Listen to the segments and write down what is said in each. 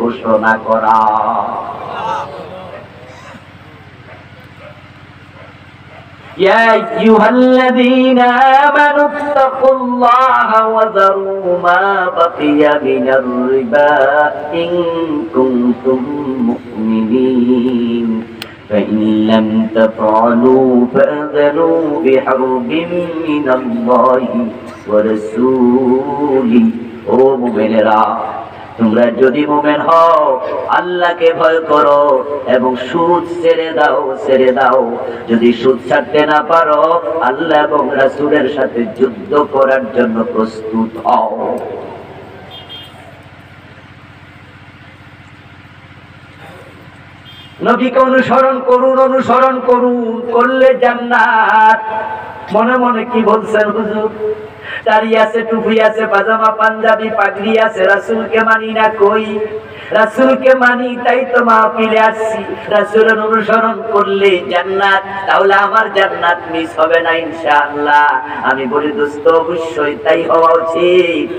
ঘোষণা করা। ইয়া আইয়ুহাল্লাযীনা আমানু তাকুল্লাহা ওয়া যারু মা বাকিয়া মিনার রিবা ইন কুনতুম মুমিনিন فإن لم تفعلوا فأذنوا بحرب من الله ورسوله ও মুমিনেরা, তোমরা যদি মুমিন হও আল্লাহকে ভয় করো এবং সুদ ছেড়ে দাও। যদি সুদ ছাড়তে না পারো আল্লাহ এবং রাসূলের সাথে যুদ্ধ করার জন্য প্রস্তুত হও। নবীকে অনুসরণ করুন, করলে জান্নাত। মনে মনে কি বলছেন হুজুর? দাড়ি আছে, টুপি আছে, পাজামা পাঞ্জাবি পাগড়ি আছে, রাসূলকে মানি না। কই রাসূলকে মানি, তাই তো মাহফিলে আসছি। রাসূলের অনুসরণ করলে জান্নাত, তাহলে আমার জান্নাত মিস হবে না ইনশাআল্লাহ। আমি বলি দোস্ত, অবশ্যই তাই হওয়া উচিত।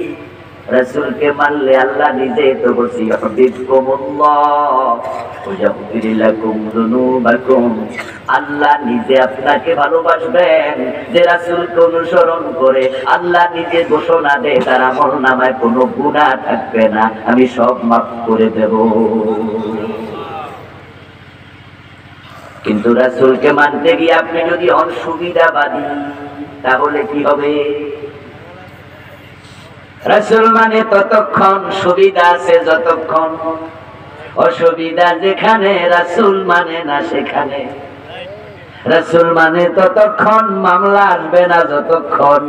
রাসূলকে মানলে আল্লাহ নিজে তো বলছি ইউহিব্বুকুমুল্লাহ ওয়া ইয়াগফির লাকুম যুনুবাকুম। আল্লাহ নিজে আপনাকে ভালোবাসবেন। যে রাসূলকে অনুসরণ করে আল্লাহ নিজে ঘোষণা দেয় তার আমলনামায় কোনো গুনাহ থাকবে না, আমি সব মাফ করে দেব। কিন্তু রাসূলকে মানতে গিয়ে আপনি যদি অসুবিধাবাদী, তাহলে কি হবে? রাসূল মানে ততক্ষণ সুবিধা আছে যতক্ষণ, অসুবিধা যেখানে রাসূল মানে না সেখানে। রাসূল মানে ততক্ষণ মামলা আসবে না যতক্ষণ,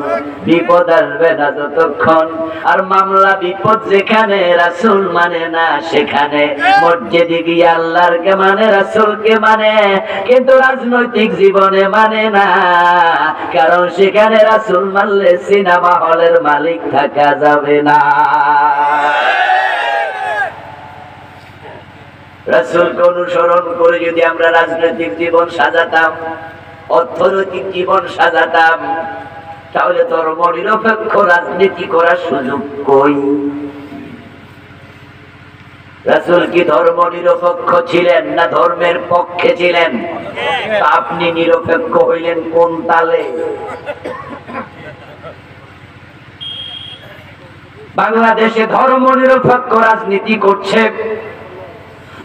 বিপদ আসবে না যতক্ষণ। আর মামলা বিপদ যেখানে রাসূল মানে না সেখানে। মসজিদে গিয়ে আল্লাহকে মানে, রাসূলকে মানে, কিন্তু রাজনৈতিক জীবনে মানে না। কারণ সেখানে রাসূল মানলে সিনেমা হলের মালিক থাকা যাবে না। রাসূলকে অনুসরণ করে যদি আমরা রাজনৈতিক জীবন সাজাতাম, অর্থনৈতিক জীবন সাজাতাম, তাহলে ধর্ম নিরপেক্ষ রাজনীতি করার সুযোগ কই? রাসূল কি ধর্ম নিরপেক্ষ ছিলেন না ধর্মের পক্ষে ছিলেন? আপনি নিরপেক্ষ হইলেন কোন তালে? বাংলাদেশে ধর্ম নিরপেক্ষ রাজনীতি করছে।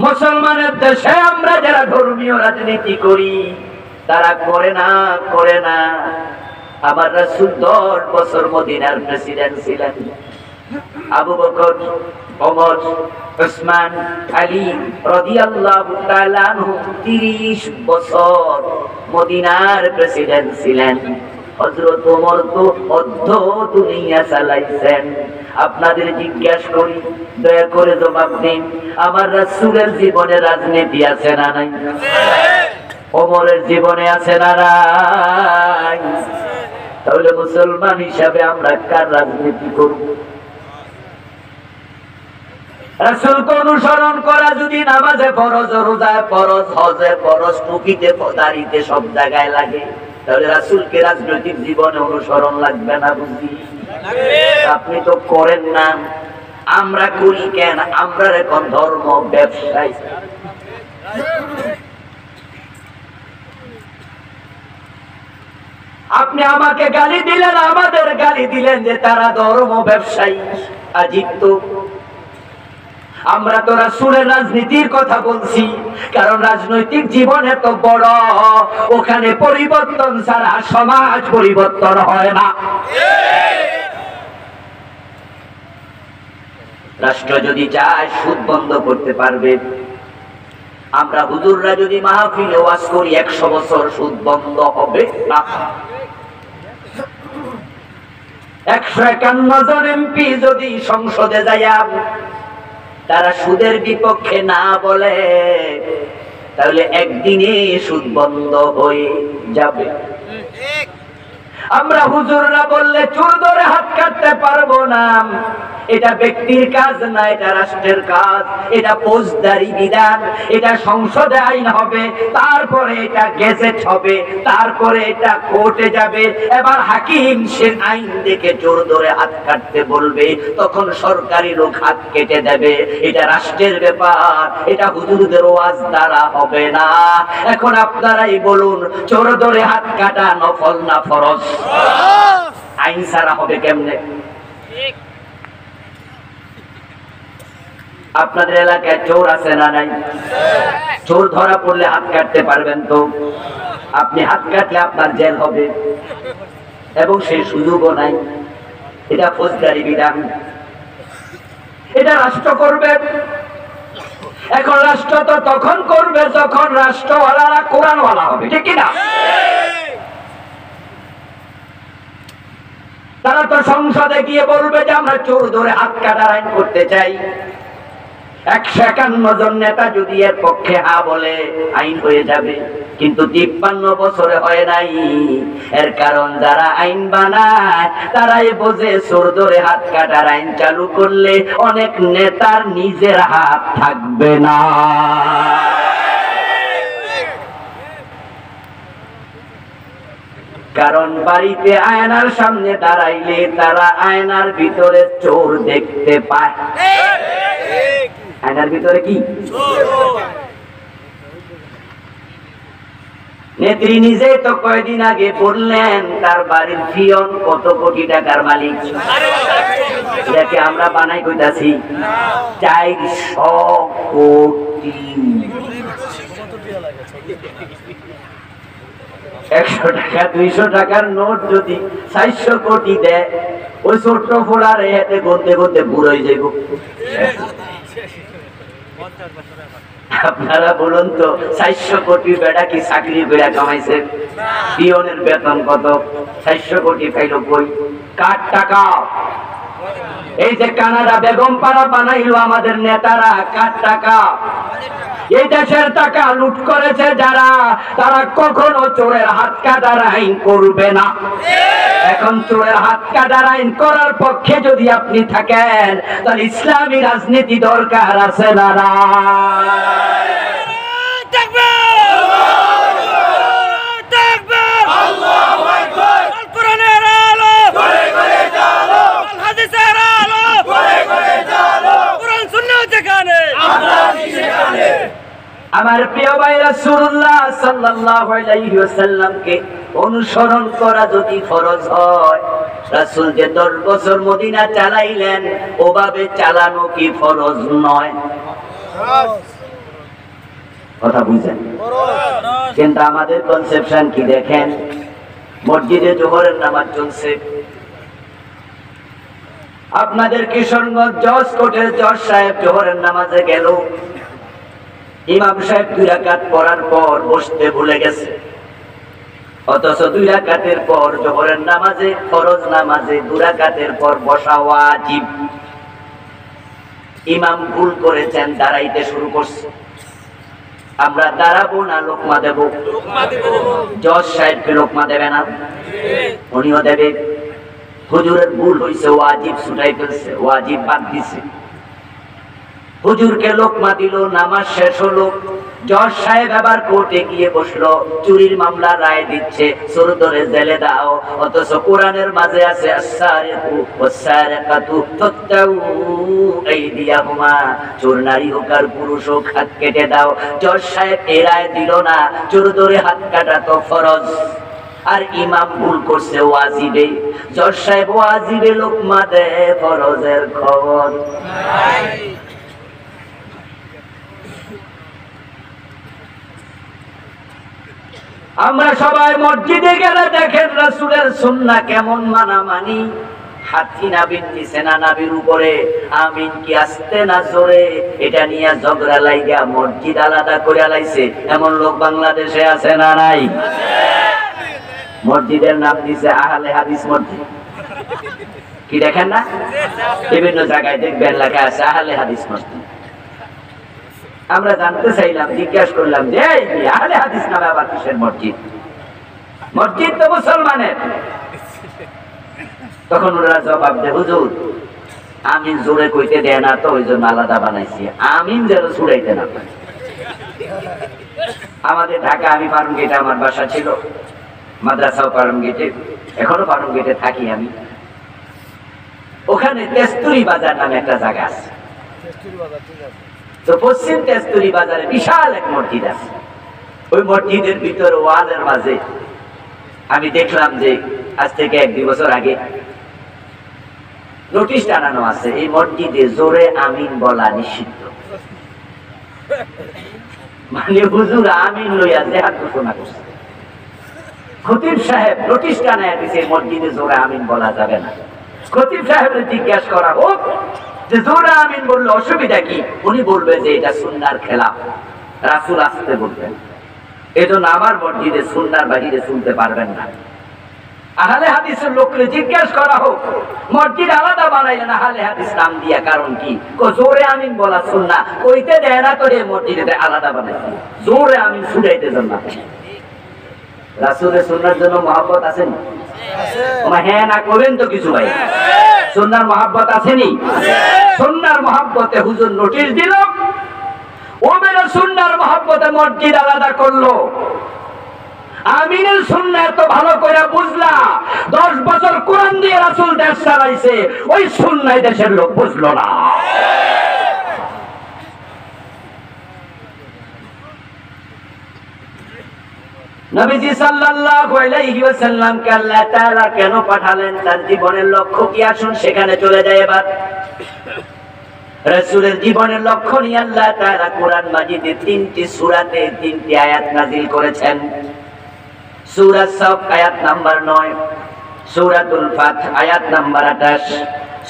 মুসলমানের দেশে আমরা যারা ধর্মীয় রাজনীতি করি তারা করে না। আমার রাসূল 10 বছর মদিনার প্রেসিডেন্ট ছিলেন। আবু বকর, ওমর, উসমান, আলী রাদিয়াল্লাহু তাআলা আনহু 30 বছর মদিনার প্রেসিডেন্ট ছিলেন। হযরত ওমর তো অর্ধ দুনিয়া চালাইছেন। আপনাদের জিজ্ঞাসা করি, দয়া করে জবাব দিন, আমার রাসূলের জীবনে রাজনীতি আছে না নাই? ওমরের জীবনে আছে না নাই? তাহলে মুসলমান হিসাবে আমরা কার রাজনীতি করব? রাসূলকে অনুসরণ করা যদি নামাজে ফরজ, রোজায় ফরজ, হজে ফরজ, টুপিতে দাড়িতে সব জায়গায় লাগে, তাহলে রাসূলকে রাজনৈতিক জীবনে অনুসরণ লাগবে না বুঝি? আপনি তো করেন না, আমরা করি কেন? আমরা এখন ধর্ম ব্যবসায়ী। আপনি আমাকে গালি দিলেন, আমাদের গালি দিলেন যে তারা ধর্ম ব্যবসায়ী। আজীব তো। আমরা তো রাসূলের রাজনীতির কথা বলছি, কারণ রাজনৈতিক জীবন এত বড়, ওখানে পরিবর্তন ছাড়া সমাজ পরিবর্তন হয় না। রাষ্ট্র যদি চায় সুদ বন্ধ করতে পারবে। আমরা হুজুররা যদি মাহফিলে ওয়াজ করি 100 বছর সুদ বন্ধ হবে না। 151 জন এমপি যদি সংসদে যায় তারা সুদের বিপক্ষে না বলে, তাহলে একদিনে সুদ বন্ধ হয়ে যাবে। আমরা হুজুররা বললে চুর ধরে হাত কাটতে পারবো না, এটা ব্যক্তির কাজ না, এটা রাষ্ট্রের কাজ। এটা ফৌজদারি বিধান, এটা সংসদে আইন হবে, তারপরে এটা গেজেট হবে, তারপরে এটা কোর্টে যাবে। এবার হাকিম সে আইন দেখে জোর ধরে হাত কাটতে বলবে, তখন সরকারি লোক হাত কেটে দেবে। এটা রাষ্ট্রের ব্যাপার, এটা হুজুরদের ওয়াজ দ্বারা হবে না। এখন আপনারাই বলুন, জোর ধরে হাত কাটা নফল না ফরজ? আইন ছাড়া হবে কেমনে? আপনাদের এলাকায় চোর আছে না নাই? চোর ধরা পড়লে হাত কাটতে পারবেন তো? আপনি হাত কাটলে আপনার জেল হবে, এবং সেই সুযোগও নাই। এটা ফৌজদারি বিধান, এটা রাষ্ট্র করবে। এখন রাষ্ট্র তো তখন করবে যখন রাষ্ট্রওয়ালারা কোরআনওয়ালা হবে, ঠিক কিনা? তারা তো সংসদে গিয়ে বলবে যে আমরা চোর ধরে হাত কাটার আইন করতে চাই। 151 জন নেতা যদি এর পক্ষে হা বলে, আইন হয়ে যাবে। কিন্তু 53 বছরে হয় নাই। এর কারণ যারা আইন বানায় তারাই বোঝে চোর ধরে হাত কাটার আইন চালু করলে অনেক নেতার নিজের হাত থাকবে না। কারণ বাড়িতে আয়নার সামনে দাঁড়াইলে তারা আয়নার ভিতরে চোর দেখতে পায়। আয়নার ভিতরে কি? নেত্রী নিজে তো কয়েকদিন আগে বললেন তার বাড়ির পিয়ন কত কোটি টাকার মালিক। এটাকে আমরা বানাই কইতাছি 400 কোটি। 100 টাকা 200 টাকার নোট যদি 400 কোটি দেয়, ওই ছোট্ট ফোড়ার এতে গন্তে গন্তে বুড়ো হয়ে যাইব। আপনারা বলুন তো, 400 কোটি বেটা কি চাকরি করে কামাইছে? পিয়নের বেতন কত? 400 কোটি পাইল কই? কার টাকা? এই যে কানাডা বেগম পাড়া বানাইলো আমাদের নেতারা, কার টাকা? এই দেশের টাকা লুট করেছে যারা, তারা কখনো চোরের হাত কাটার আইন করবে না। এখন চোরের হাত কাটার আইন করার পক্ষে যদি আপনি থাকেন, তাহলে ইসলামী রাজনীতি দরকার আছে না? আমার প্রিয় ভাই, রাসূলুল্লাহ সাল্লাল্লাহু আলাইহি ওয়াসাল্লামকে অনুসরণ করা যদি ফরজ হয়, রাসূল যে 10 বছর মদিনা চালাইলেন, ওভাবে চালানো কি ফরজ নয়? কথা বুঝেন? কিন্তু আমাদের কনসেপশন কি দেখেন, মসজিদে জোহরের নামাজ চলছে, আপনাদের কিশোরগঞ্জ জজ কোর্টের জজ সাহেব জোহরের নামাজে গেল, ইমাম সাহেব 2 রাকাত পড়ার পর বসতে ভুলে গেছে। অথচ 2 রাকাতের পর জোহরের নামাজে, ফরজ নামাজে 2 রাকাতের পর বসা ওয়াজিব। ইমাম ভুল করেছেন, দাঁড়াইতে শুরু করছে। আমরা দাঁড়াবো না লোকমা দেব? জজ সাহেবকে লোকমা দেবে না? উনিও দেবে। হুজুরের ভুল হয়েছে, ওয়াজিব ছুটাই ফেলছে, ওয়াজিব বাদ দিছে। হুজুরকে লোকমা দিল, নামাজ শেষ হলো। জজ সাহেব আবার কোর্টে গিয়ে বসলো, চুরির মামলা রায় দিচ্ছে, চোর ধরে জেলে দাও। অথচ কোরআনের মাঝে আছে আস-সারিকু ওয়াস-সারিকাতু ফাকতাউ আইদিয়াহুমা, চোর নারী হোক আর পুরুষ হোক হাত কেটে দাও। জজ সাহেব এই রায় দিল না, চোর ধরে হাত কাটা তো ফরজ, আর ইমাম ভুল করছে ওয়াজিবে। জজ সাহেব ওয়াজিবে লোকমা দেয়, ফরজের খবর নাই। আমরা সবাই মসজিদে গেলে দেখেন রাসূলের সুন্নাহ কেমন মানামানি। হাতি নাবির নিচে না নাবির উপরে, আমিন কি আস্তে না জোরে, এটা নিয়ে ঝগড়া লাইগা মসজিদ আলাদা করে লাইছে। এমন লোক বাংলাদেশে আছে না নাই? মসজিদের নাম দিছে আহলে হাদিস মসজিদ। কি দেখেন না? বিভিন্ন জায়গায় দেখবেন লেখা আছে আহলে হাদিস মসজিদ। আমরা জানতে চাইলাম, জিজ্ঞাসা করলাম যে এই আহলে হাদিস নামে আবার কিসের মসজিদ? মসজিদ তো মুসলমানের। তখন ওরা জবাব দেয়, হুজুর আমিন জোরে কইতে দেয় না, তো ওই জন্য আলাদা বানাইছি, আমিন যেন ছুড়াইতে না পারে। আমাদের ঢাকা, আমি ফার্ম গেটে আমার বাসা ছিল, মাদ্রাসাও ফার্ম গেটে, এখনো ফার্ম গেটে থাকি আমি। ওখানে তেস্তুরি বাজার নামে একটা জায়গা আছে, তো পশ্চিম তেস্তুরি বাজারে বিশাল এক মসজিদ আছে। ওই মসজিদের ভিতর ওয়ালের মাঝে আমি দেখলাম যে আজ থেকে 1-2 বছর আগে নোটিশ টানানো আছে, এই মসজিদে জোরে আমিন বলা নিষিদ্ধ। মানে হুজুর আমিন লইয়া জিহাদ ঘোষণা করছে। খতিব সাহেব নোটিশ টানায় দিছে মসজিদে জোরে আমিন বলা যাবে না। খতিব সাহেবের জিজ্ঞাসা করা হোক যে জোরে আমিন বললে অসুবিধা কি? উনি বলবে যে এটা সুন্নাহর খেলাফ, রাসূল আসতে বলবেন, এজন্য আমার মসজিদে সুন্নাহর বাহিরে শুনতে পারবেন না। আহলে হাদিসের লোককে জিজ্ঞাসা করা হোক, মসজিদ আলাদা বানাইলেন আহলে হাদিস নাম দিয়া, কারণ কি? জোরে আমিন বলা সুন্নাহ, কইতে দেয় না করে মসজিদে আলাদা বানাইছে, জোরে আমিন শুনাইতে দেন না। রাসূলের সুন্নাহর জন্য মহব্বত আছে না? হ্যাঁ না করবেন তো কিছু ভাই, সুন্নাহর মহব্বত আসেনি? সুন্নাহর মহব্বতে হুজুর নোটিশ দিল, ও মেরে সুন্নাহর মহব্বতে মসজিদ আলাদা করলো। আমিনের সুন্নাহ তো ভালো করে বুঝলা, 10 বছর কোরআন দিয়ে রাসূল দেশ চালাইছে, ওই সুন্নাহ দেশের লোক বুঝলো না। নবীজি সাল্লাল্লাহু আলাইহি ওয়াসাল্লামকে আল্লাহ তাআলা কেন পাঠালেন, তার জীবনের লক্ষ্য কি, আসুন সেখানে চলে যাই এবার। রাসূলের জীবনের লক্ষ্য নিয়ে আল্লাহ তাআলা কোরআন মাজিদে 3টি সূরাতে 3টি আয়াত নাযিল করেছেন। সূরা সাফ আয়াত নাম্বার 9, সূরাতুল ফাত আয়াত নাম্বার 28,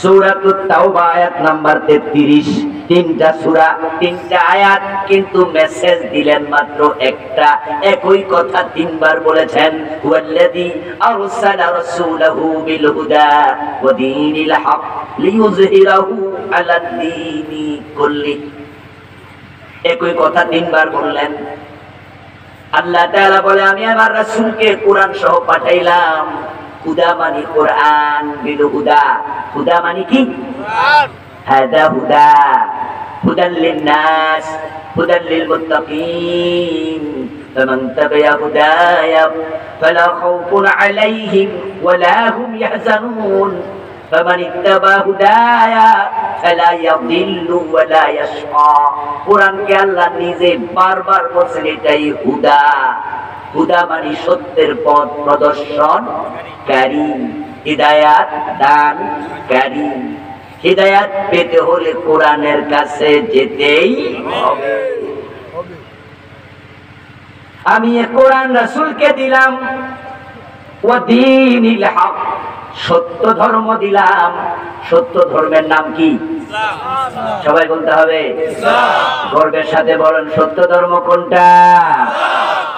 সূরাতুত তাওবা আয়াত নাম্বার 33। 3টা সূরা, 3টা আয়াত, কিন্তু মেসেজ দিলেন মাত্র একটা। একই কথা 3 বার বলেছেন, ওয়াল্লাযী আরসালা রাসূলাহু বিল হুদা ওয়া দীনিল হক লিইয়ুযহিরাহু আলাদ দীনি কুল্লি। একই কথা 3 বার বললেন। আল্লাহ তাআলা বলে, আমি আমার রাসূলকে কোরআন সহ পাঠাইলাম। হুদা মানে কোরআন, বিল হুদা, হুদা মানে কি? কোরআন। হাদা হুদা, হুদাল লিন-নাস, হুদাল লিল-মুত্তাকিন, ফামান তাবিআ হুদায়া ফালা খাউফুন আলাইহিম ওয়ালা হুম ইয়াহজানুন, ফামান ইত্তাবা হুদায়া ফালা ইয়াদিল্লু ওয়ালা ইয়াশকা। কোরআনকে আল্লাহ নিজে বারবার বলছেন এটাই হুদা। হুদা মানে সত্যের পথ প্রদর্শনকারী, হিদায়াত দানকারী। হিদায়াত পেতে হলে কোরআনের কাছে যেতেই হবে। আমি এ কোরআন রাসূলকে দিলাম, ওয়া দীনিল হক, সত্য ধর্ম দিলাম। সত্য ধর্মের নাম কি? ইসলাম। সবাই বলতে হবে ইসলাম। গর্বের সাথে বলেন, সত্য ধর্ম কোনটা?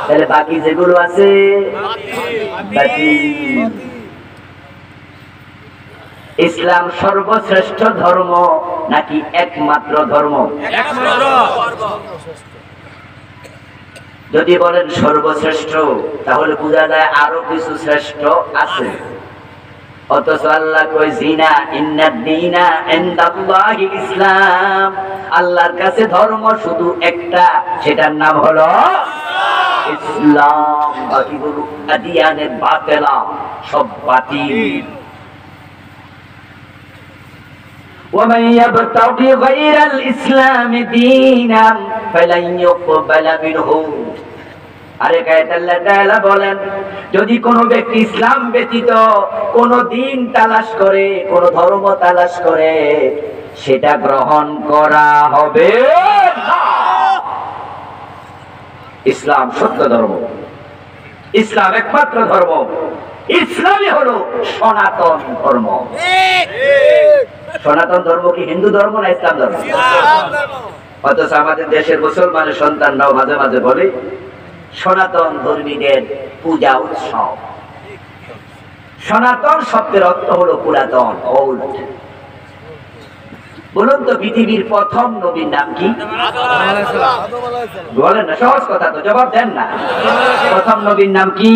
তাহলে বাকি যেগুলো আছে বাতিল। ইসলাম সর্বশ্রেষ্ঠ ধর্ম নাকি একমাত্র ধর্ম? যদি বলেন সর্বশ্রেষ্ঠ, তাহলে বোঝা যায় আরো কিছু শ্রেষ্ঠ আছে। অথচ আল্লাহ কই, জিনা ইন্নাদ দীনা ইনদাল্লাহি ইসলাম, আল্লাহর কাছে ধর্ম শুধু একটা, সেটার নাম হলো ইসলাম। বাকিগুলো আদিয়ানে বাতিলা, সব বাতিল। ومن يبتغي غير الإسلام دينا فلن يقبل منه। আরেক আয়াতে আল্লাহ তাআলা বলেন, যদি কোনো ব্যক্তি ইসলাম ব্যতীত কোন দিন তালাশ করে, কোন ধর্ম তালাশ করে, সেটা গ্রহণ করা হবে না। ইসলাম সত্য ধর্ম, ইসলাম একমাত্র ধর্ম, ইসলামই হলো সনাতন ধর্ম। সনাতন ধর্ম কি হিন্দু ধর্ম না ইসলাম ধর্ম? অথচ আমাদের দেশের মুসলমানের সন্তানরাও মাঝে মাঝে বলে সনাতন ধর্মীদের পূজা উৎসব। সনাতন শব্দের অর্থ হলো পুরাতন, ওল্ড। বলুন তো, পৃথিবীর প্রথম নবীর নাম কি? বলেন না, সহজ কথা তো, জবাব দেন না। প্রথম নবীর নাম কি?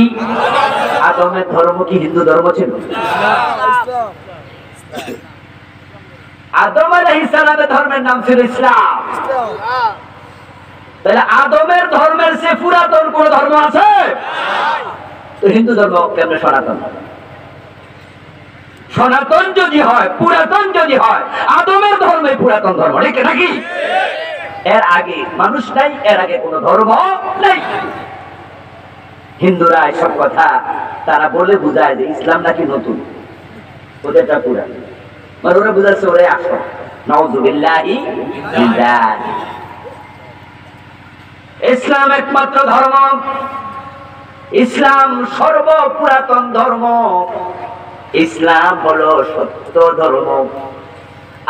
আদমের ধর্ম কি হিন্দু ধর্ম ছিল? আদম আলাইহিস সালামের ধর্মের নাম ছিল ইসলাম। তাহলে আদমের ধর্মের চেয়ে পুরাতন কোন ধর্ম আছে? তো হিন্দু ধর্ম কেমনে সনাতন? সনাতন যদি হয়, পুরাতন যদি হয়, আদমের ধর্মই পুরাতন ধর্ম, ঠিক নাকি? এর আগে মানুষ নাই, এর আগে কোন ধর্ম নাই। হিন্দুরা এসব কথা তারা বলে বুঝায় যে ইসলাম নাকি নতুন, ওদেরটা পুরান। মানে ওরা বুঝাচ্ছে ওরে আসো, নাউযুবিল্লাহি মিন যালিক। ইসলাম একমাত্র ধর্ম, ইসলাম সর্বপুরাতন ধর্ম, ইসলাম হলো সত্য ধর্ম।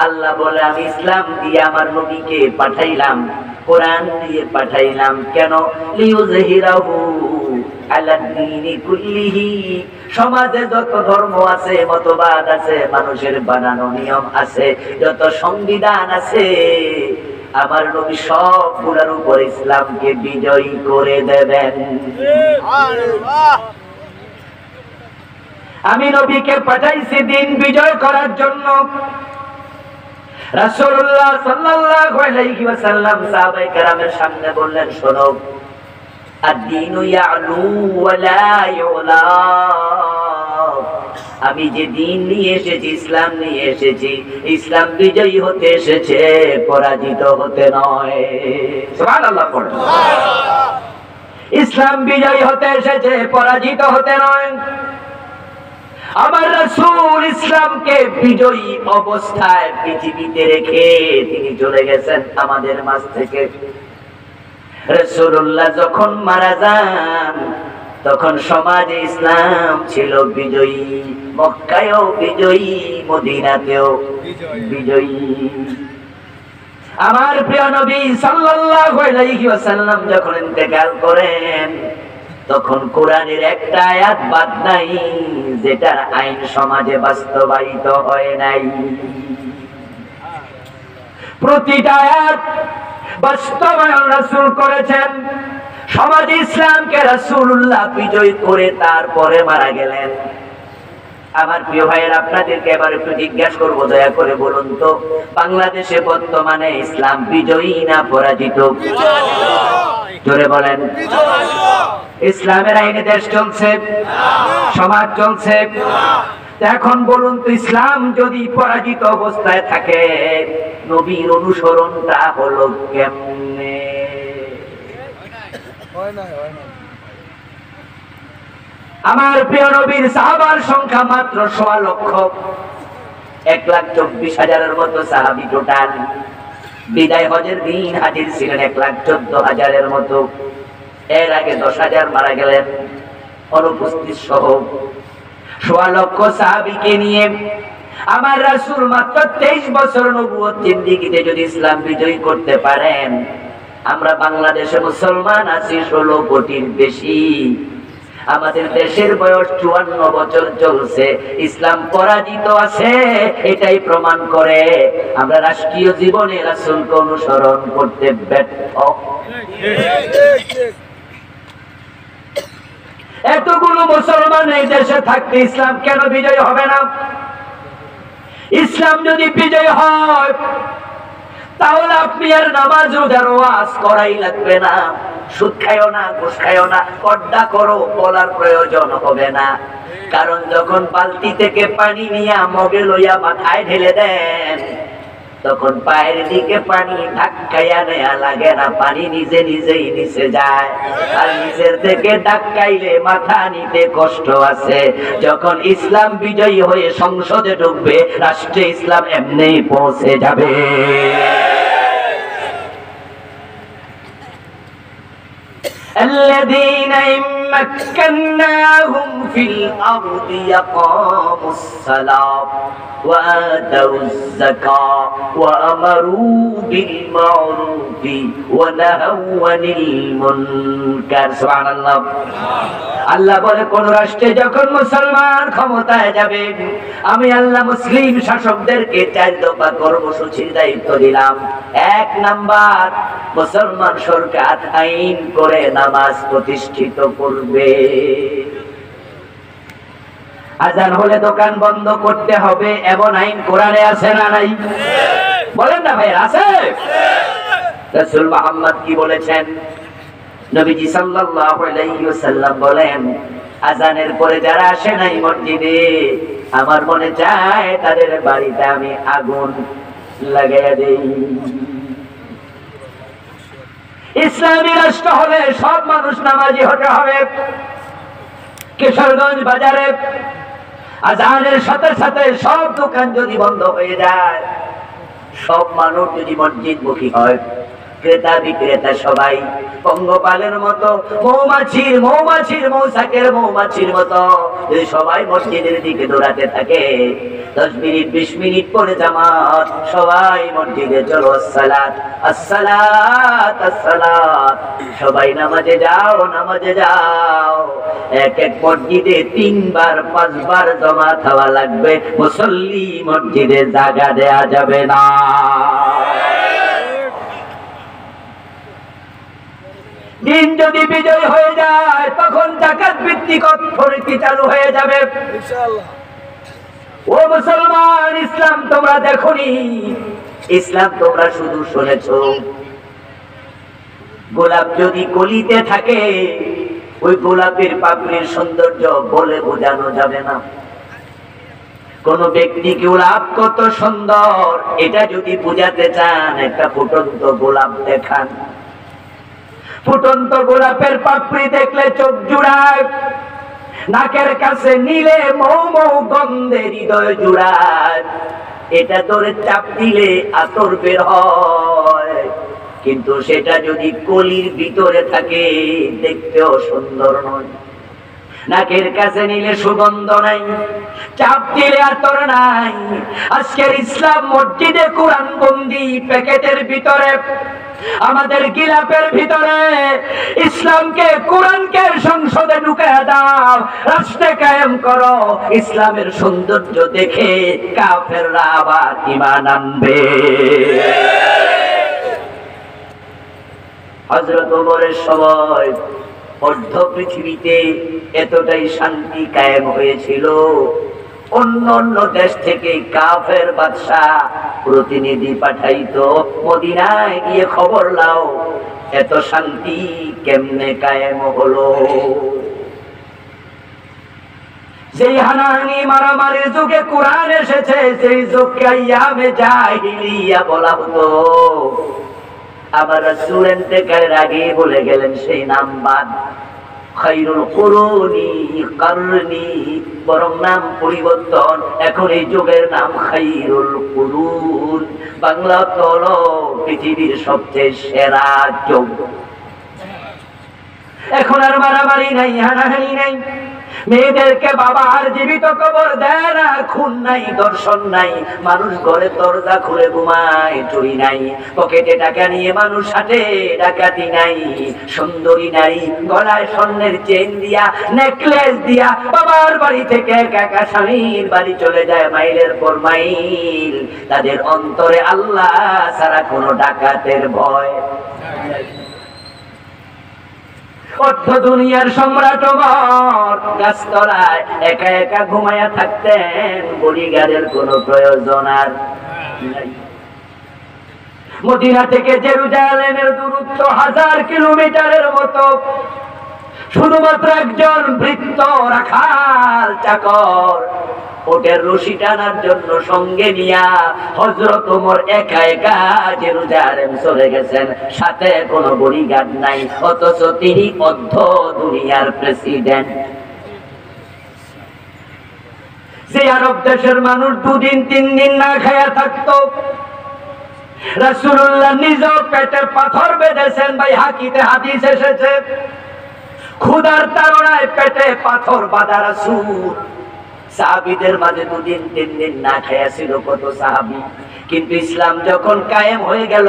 আল্লাহ বলে আমি ইসলাম দিয়ে আমার নবীকে পাঠাইলাম, কোরআন দিয়ে পাঠাইলাম। কেন? লিইউযহিরাহু আলা দ্বীনি কুল্লিহি। সমাজে যত ধর্ম আছে, মতবাদ আছে, মানুষের বানানো নিয়ম আছে, যত সংবিধান আছে, আমার নবী সবগুলোর উপর ইসলামকে বিজয়ী করে দেবেন। আমি নবীকে পাঠাইছি দিন বিজয় করার জন্য। রাসূলুল্লাহ সাল্লাল্লাহু আলাইহি ওয়াসাল্লাম সাহাবায়ে কেরামের সামনে বললেন, শোনো, আদ-দীনু ইয়ালু ওয়া লা ইউলা। আমি যে দিন নিয়ে এসেছি, ইসলাম নিয়ে এসেছি, ইসলাম বিজয়ী হতে এসেছে, পরাজিত হতে নয়। সুবহানাল্লাহ পড়ুন। ইসলাম বিজয়ী হতে এসেছে, পরাজিত হতে নয়। আমার রাসূল ইসলামকে বিজয়ী অবস্থায় পৃথিবীতে রেখে তিনি চলে গেছেন আমাদের মাঝ থেকে। রাসূলুল্লাহ যখন মারা যান, তখন সমাজে ইসলাম ছিল বিজয়ী, মক্কায়ও বিজয়ী, মদিনাতেও বিজয়ী। আমার প্রিয় নবী সাল্লাল্লাহু আলাইহি ওয়াসাল্লাম যখন ইন্তেকাল করেন, তখন কোরআনের একটা আয়াত বাদ নাই যেটার আইন সমাজে বাস্তবায়িত হয় নাই। প্রতিটা আয়াত বাস্তবায়ন রাসূল করেছেন। সমাজে ইসলামকে রাসূলুল্লাহ বিজয় করে তারপরে মারা গেলেন। আমার প্রিয় ভাইয়ের, আপনাদেরকে এবার একটু জিজ্ঞাসা করবো, দয়া করে বলুন তো, বাংলাদেশে বর্তমানে ইসলাম বিজয়ী না পরাজিত? জোরে বলেন। ইসলামের আইনে দেশ চলছে, সমাজ চলছে। এখন বলুন তো, ইসলাম যদি পরাজিত অবস্থায় থাকে, নবীর অনুসরণটা হলো কেমনে? আমার প্রিয় নবীর সাহাবার সংখ্যা মাত্র ১.৫ লক্ষ, ১,২৪,০০০-এর মতো সাহাবী টোটাল। বিদায় হজের দিন হাজির ছিলেন ১,১৪,০০০-এর মতো। এর আগে ১০,০০০ মারা গেলেন অনুপস্থিত সহ। ১.৫ লক্ষ সাহাবীকে নিয়ে আমার রাসূল মাত্র ২৩ বছর নবুয়ত জিন্দেগিতে যদি ইসলাম বিজয়ী করতে পারেন, আমরা বাংলাদেশে মুসলমান আছি ১৬ কোটির বেশি। আমাদের দেশের বয়স ৫৪ বছর চলছে, ইসলাম পরাজিত আছে, এটাই প্রমাণ করে আমরা রাষ্ট্রীয় জীবনে রাসূলকে অনুসরণ করতে ব্যর্থ। এতগুলো মুসলমান এই দেশে থাকতে ইসলাম কেন বিজয় হবে না? ইসলাম যদি বিজয় হয়, তাহলে আপনি আর নামাজ রোজার ওয়াজ করাই লাগবে না। সুদ খাইও না, ঘুষ খাইও না, পর্দা করো বলার প্রয়োজন হবে না। কারণ যখন বালতি থেকে পানি নিয়ে মগে লইয়া মাথায় ঢেলে দেন, তখন পায়ের দিকে পানি ধাক্কাইয়া নেয়া লাগে না, পানি নিজে নিজেই নিচে যায়। আর নিচের থেকে ধাক্কাইলে মাথা নিতে কষ্ট আছে। যখন ইসলাম বিজয়ী হয়ে সংসদে ঢুকবে, রাষ্ট্রে ইসলাম এমনিই পৌঁছে যাবে। الذين إن مكناهم في الأرض يقاموا الصلاة وآتوا الزكاة وأمروا بالمعروف ونهوا عن المنكر। سبحان الله। আল্লাহ বলে, কোন রাষ্ট্রে যখন মুসলমান ক্ষমতায় যাবে, আমি আল্লাহ মুসলিম শাসকদেরকে ৪ দফা কর্মসূচির দায়িত্ব দিলাম। ১ নাম্বার, মুসলমান সরকার আইন করে নামাজ প্রতিষ্ঠিত করবে। আজান হলে দোকান বন্ধ করতে হবে এমন আইন কোরআনে আছে না নাই? বলেন না ভাই, আছে? রাসূল মুহাম্মদ কি বলেছেন? নবীজি সাল্লাল্লাহু আলাইহি ওয়াসাল্লাম বলেন, আজানের পরে যারা আসে নাই মসজিদে, আমার মনে চায় তাদের বাড়িতে আমি আগুন লাগাইয়া দেই। ইসলামী রাষ্ট্র হলে সব মানুষ নামাজি হতে হবে। কিশোরগঞ্জ বাজারে আজানের সাথে সাথে সব দোকান যদি বন্ধ হয়ে যায়, সব মানুষ যদি মসজিদমুখী হয়, ক্রেতা বিক্রেতা সবাই পঙ্গপালের মতো, মৌমাছির মতো যদি সবাই মসজিদের দিকে দৌড়াতে থাকে, 10 মিনিট 20 মিনিট পরে জামাত, সবাই মসজিদে চলো, আসসালাত আসসালাত আসসালাত, সবাই নামাজে যাও নামাজে যাও। এক এক মসজিদে 3 বার 5 বার জামাত হওয়া লাগবে, মুসল্লি মসজিদে জায়গা দেয়া যাবে না। দিন যদি বিজয় হয়ে যায়, তখন যাকাত ভিত্তিক অর্থনীতি চালু হয়ে যাবে ইনশাআল্লাহ। ও মুসলমান, ইসলাম তোমরা দেখোনি, ইসলাম তোমরা শুধু শুনেছো। গোলাপ যদি কলিতে থাকে, ওই গোলাপের পাপড়ির সৌন্দর্য বলে বোঝানো যাবে না। কোন ব্যক্তি গোলাপ কত সুন্দর, এটা যদি বোঝাতে চান, একটা ফুটন্ত গোলাপ দেখান। ফুটন্ত গোলাপের পাপড়ি দেখলে চোখ জুড়ায়, নাকের কাছে নিলে মৌ মৌ গন্ধে হৃদয় জুড়ায়, এটা ধরে চাপ দিলে আতর বের হয়। কিন্তু সেটা যদি কলির ভিতরে থাকে, দেখতেও সুন্দর নয়। নাকের কাছে নিলে সুগন্ধ নাই, চাপ দিলে আতর নাই। আজকের ইসলাম মসজিদে কোরআন বন্দি প্যাকেটের ভিতরে, আমাদের গিলাপের ভিতরে ইসলামকে, কোরআনকে সংসদে ঢুকে দাও, রাষ্ট্রে কায়েম করো। ইসলামের সৌন্দর্য দেখে কাফেররা আবার ঈমান আনবে। হযরত ওমরের সময় অর্ধ পৃথিবীতে এতটাই শান্তি কায়েম হয়েছিল, অন্য অন্য দেশ থেকে কাফের বাদশা প্রতিনিধি পাঠাইতো, মদিনায় গিয়ে খবর লাও এত শান্তি কেমনে কায়েম হলো। যেই হানাহানি মারামারির যুগে কোরআন এসেছে, সেই যুগকে আইয়ামে জাহিলিয়া বলা হতো। আবার রাসূল ইন্তেকালের আগে বলে গেলেন সেই নাম বাদ, খায়রুল কুরুনি কারনি, বরং নাম পরিবর্তন, এখন এই যুগের নাম খায়রুল কুরুন। বাংলা হলো পৃথিবীর সবচেয়ে সেরা যুগ। এখন আর মারামারি নাই, হানাহানি নাই, মেয়েদেরকে বাবা আর জীবিত কবর দেয় না, খুন নাই, দর্শন নাই, মানুষ ঘরে দরজা খুলে ঘুমায়, চুরি নাই, পকেটে টাকা নিয়ে মানুষ হাঁটে, ডাকাতি নাই, সুন্দরী নারী গলায় স্বর্ণের চেন দিয়া, নেকলেস দিয়া বাবার বাড়ি থেকে একা স্বামীর বাড়ি চলে যায় মাইলের পর মাইল। তাদের অন্তরে আল্লাহ ছাড়া কোনো ডাকাতের ভয়। অর্থ দুনিয়ার সম্রাট ওমর গাছতলায় একা একা ঘুমায়া থাকতেন, বডিগার্ডের কোনো প্রয়োজন আর নাই। মদিনা থেকে জেরুজালেমের দূরত্ব 1000 কিলোমিটারের মতো। শুধুমাত্র একজন বৃত্ত রাখাল চাকর ওটের রশি টানার জন্য সঙ্গে নিয়া হযরত ওমর একা একা জেরুজালেম চলে গেছেন, সাথে কোনো বডিগার্ড নাই, অথচ তিনি অর্ধ দুনিয়ার প্রেসিডেন্ট। যে আরব দেশের মানুষ 2 দিন 3 দিন না খায়া থাকতো, রাসূলুল্লাহ নিজেও পেটে পাথর বেঁধেছেন। ভাই হাকিতে হাদিস এসেছে, ক্ষুধার তাড়নায় পেটে পাথর বাঁধা রাসূল সাহাবীদের মাঝে 2 দিন 3 দিন না খায়া ছিল কত সাহাবী। কিন্তু ইসলাম যখন কায়েম হয়ে গেল,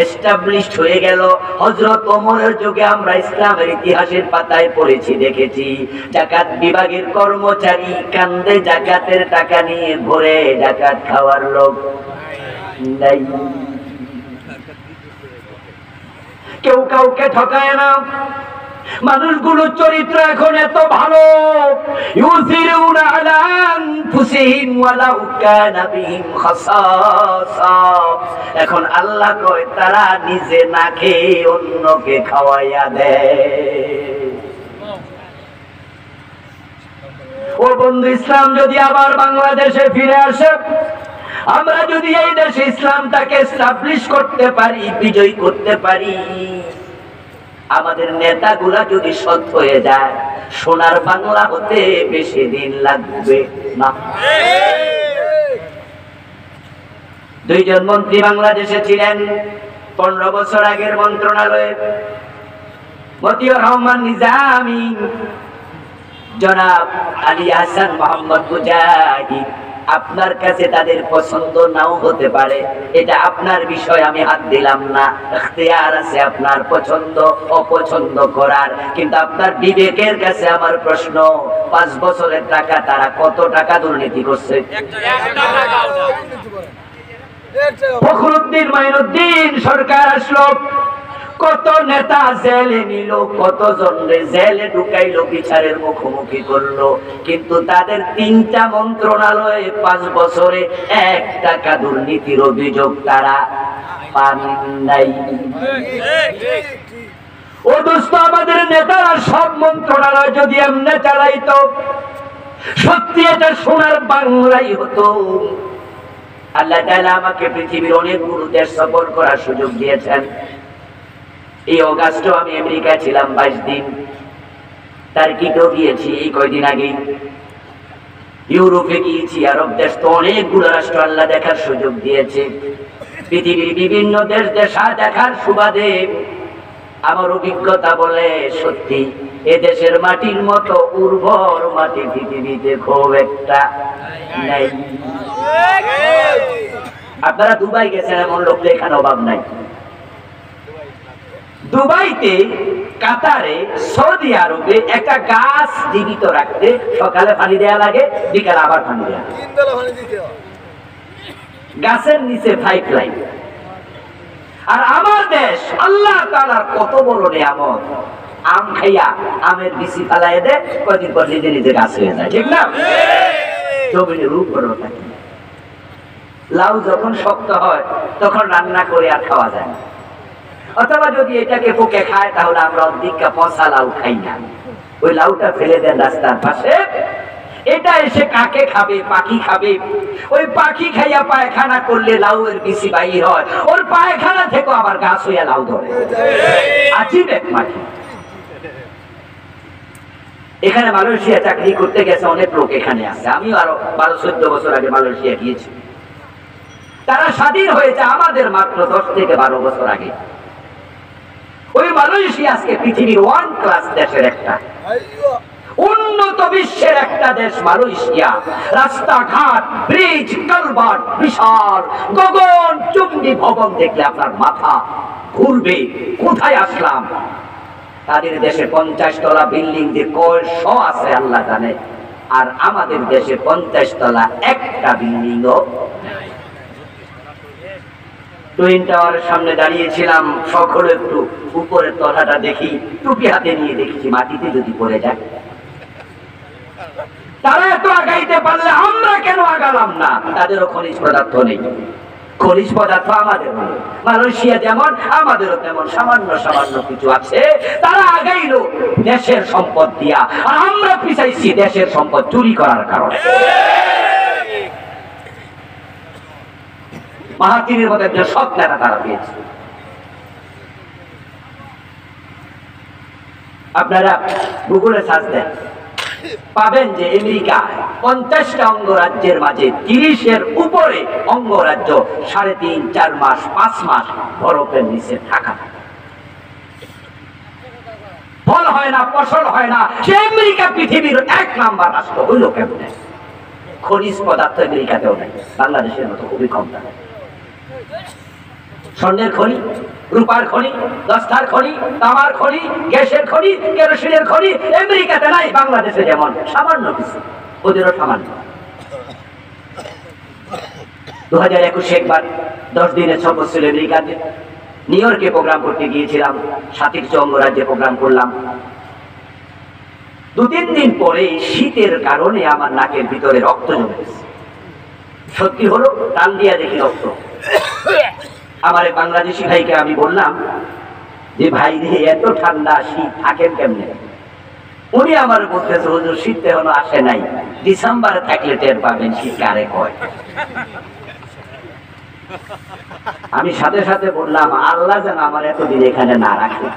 এস্টাবলিশড হয়ে গেল, হযরত ওমরের যুগে আমরা ইসলামের ইতিহাসের পাতায় পড়েছি, দেখেছি যাকাত বিভাগের কর্মচারী কান্দে যাকাতের টাকা নিয়ে ভরে, যাকাত খাওয়ার লোক নাই। কেউ কাউকে ঠকায় না, মানুষগুলোর চরিত্র এখন এত ভালো, ইউসিরুনা আলা আনফুসিহিম ওয়ালাউ কানা বিহিম খাসাসা। এখন আল্লাহ কয় তারা নিজে না খেয়ে অন্যকে খাওয়াইয়া দেয়। ও বন্ধু, ইসলাম যদি আবার বাংলাদেশে ফিরে আসে, আমরা যদি এই দেশে ইসলামটাকে এস্টাবলিশ করতে পারি, বিজয় করতে পারি, আমাদের নেতাগুলা যদি সৎ হয়ে যায়, সোনার বাংলা হতে বেশি দিন লাগবে না। দুইজন মন্ত্রী বাংলাদেশে ছিলেন 15 বছর আগের মন্ত্রণালয়ে, মতিউর রহমান নিজামী, জনাব আলী হাসান মোহাম্মদ মুজাহিদ। আপনার কাছে তাদের পছন্দ নাও হতে পারে, এটা আপনার বিষয়, আমি হাত দিলাম না। ইখতিয়ার আছে আপনার পছন্দ অপছন্দ করার, কিন্তু আপনার বিবেকের কাছে আমার প্রশ্ন, 5 বছরের টাকা তারা কত টাকা দুর্নীতি করছে? ফখরুদ্দিন মাইনুদ্দিন সরকার আসলো, কত নেতা জেলে নিল, কতজন জেলে ঢুকাইলো, বিচারের মুখোমুখি করলো, কিন্তু তাদের 3টা মন্ত্রণালয়ে 5 বছরে 1 টাকা দুর্নীতির অভিযোগ তারা পান নাই। ও দোস্ত, আমাদের নেতারা সব মন্ত্রণালয় যদি এমনি চালাইতো, সত্যি এটা সোনার বাংলাই হতো। আল্লাহ তাআলা আমাকে পৃথিবীর অনেকগুলো দেশ সফর করার সুযোগ দিয়েছেন। এই অগাস্টে আমি আমেরিকায় ছিলাম 22 দিন, টার্কিতেও গিয়েছি এই কয়দিন আগে, ইউরোপে গিয়েছি, আরব দেশ, তো অনেকগুলো রাষ্ট্র আল্লাহ দেখার সুযোগ দিয়েছে। পৃথিবীর বিভিন্ন দেশ দেশা দেখার সুবাদে আমার অভিজ্ঞতা বলে, সত্যি এ দেশের মাটির মতো উর্বর মাটি পৃথিবীতে খুব একটা নাই। আপনারা দুবাই গেছেন, এমন লোক এখানে অভাব নাই। দুবাইতে, কাতারে, সৌদি আরবে একটা গাছ জীবিত রাখতে সকালে পানি দেয়া লাগে, বিকালে আবার পানি দেয়া লাগে। গাছের নিচে পাইপ লাইন। আর আমার দেশ আল্লাহ তাআলার কত বড় নিয়ামত, আম খাইয়া আমের বিচি ফালাইয়া দেয়, কয়দিন পর নিজে নিজে গাছ হয়ে যায়, ঠিক না? জমিনের উপরও থাকে। লাউ যখন শক্ত হয় তখন রান্না করে আর খাওয়া যায় না, অথবা যদি এটাকে পোকে খায় তাহলে আমরা অর্ধেকটা পচা লাউ খাই না, ওই লাউটা ফেলে দেন রাস্তার পাশে। এটা এসে কাকে খাবে? পাখি খাবে। ওই পাখি খাইয়া পায়খানা করলে লাউয়ের বিচি বাইর হয়, ওর পায়খানা থেকে আবার গাছ হইয়া লাউ ধরে। আজীব এক মাটি। এখানে মালয়েশিয়া চাকরি করতে গেছে অনেক লোক এখানে আছে, আমিও আরো 12-14 বছর আগে মালয়েশিয়া গিয়েছি। তারা স্বাধীন হয়েছে আমাদের মাত্র 10 থেকে 12 বছর আগে। ওই মালয়েশিয়া আজকে পৃথিবীর 1 ক্লাস দেশের একটা, উন্নত বিশ্বের একটা দেশ মালয়েশিয়া। রাস্তাঘাট, ব্রিজ, কালভার্ট, বিশাল গগন চুম্বি ভবন দেখলে আপনার মাথা ঘুরবে, কোথায় আসলাম। তাদের দেশে 50 তলা বিল্ডিং যে কয়শ আছে আল্লাহ জানে, আর আমাদের দেশে 50 তলা একটা বিল্ডিংও। টুইন টাওয়ারের সামনে দাঁড়িয়েছিলাম, সকলে একটু উপরের তলাটা দেখি, টুপি হাতে নিয়ে দেখছি মাটিতে যদি পড়ে যায়। তারা এত আগাইতে পারলে আমরা কেন আগালাম না? তাদেরও খনিজ পদার্থ নেই, খনিজ পদার্থ আমাদের নেই। মালয়েশিয়া যেমন আমাদেরও তেমন সামান্য সামান্য কিছু আছে। তারা আগাইলো দেশের সম্পদ দিয়া, আর আমরা পিছাইছি দেশের সম্পদ চুরি করার কারণে। মাহাতিরের মতো একজন সৎ নেতা তারা পেয়েছে। আপনারা গুগলে সার্চ দেন, পাবেন যে আমেরিকা 50টা অঙ্গরাজ্যের মাঝে 30-এর উপরে অঙ্গরাজ্য 3.5-4 মাস 5 মাস বরফের নিচে থাকা, ফল হয় না, ফসল হয় না। সে আমেরিকা পৃথিবীর 1 নাম্বার রাষ্ট্র হইল কেমনে? খনিজ পদার্থ আমেরিকাতেও নেই, বাংলাদেশের মতো খুবই কম থাকে। স্বর্ণের খনি, রূপার খনি, দস্তার খনি, তামার খনি, গ্যাসের খনি, কেরোসিনের খনি আমেরিকাতে নাই, বাংলাদেশে যেমন সামান্য কিছু, ওদেরও সামান্য। 2021 একবার 10 দিনের সফর ছিল আমেরিকাতে, নিউ ইয়র্কে প্রোগ্রাম করতে গিয়েছিলাম, 27 অঙ্গরাজ্যে প্রোগ্রাম করলাম। 2-3 দিন পরে শীতের কারণে আমার নাকের ভিতরে রক্ত জমেছে। সত্যি হলো, টান দিয়া দেখি রক্ত। আমার বাংলাদেশি ভাইকে আমি বললাম যে ভাই রে, এত ঠান্ডা শীত থাকেন কেমনে? উনি আমার বলতেছে, হুজুর শীত এখনো আসে নাই, ডিসেম্বরে থাকলে টের পাবেন শীত কারে কয়। আমি সাথে সাথে বললাম, আল্লাহ যেন আমার এতদিন এখানে না রাখে।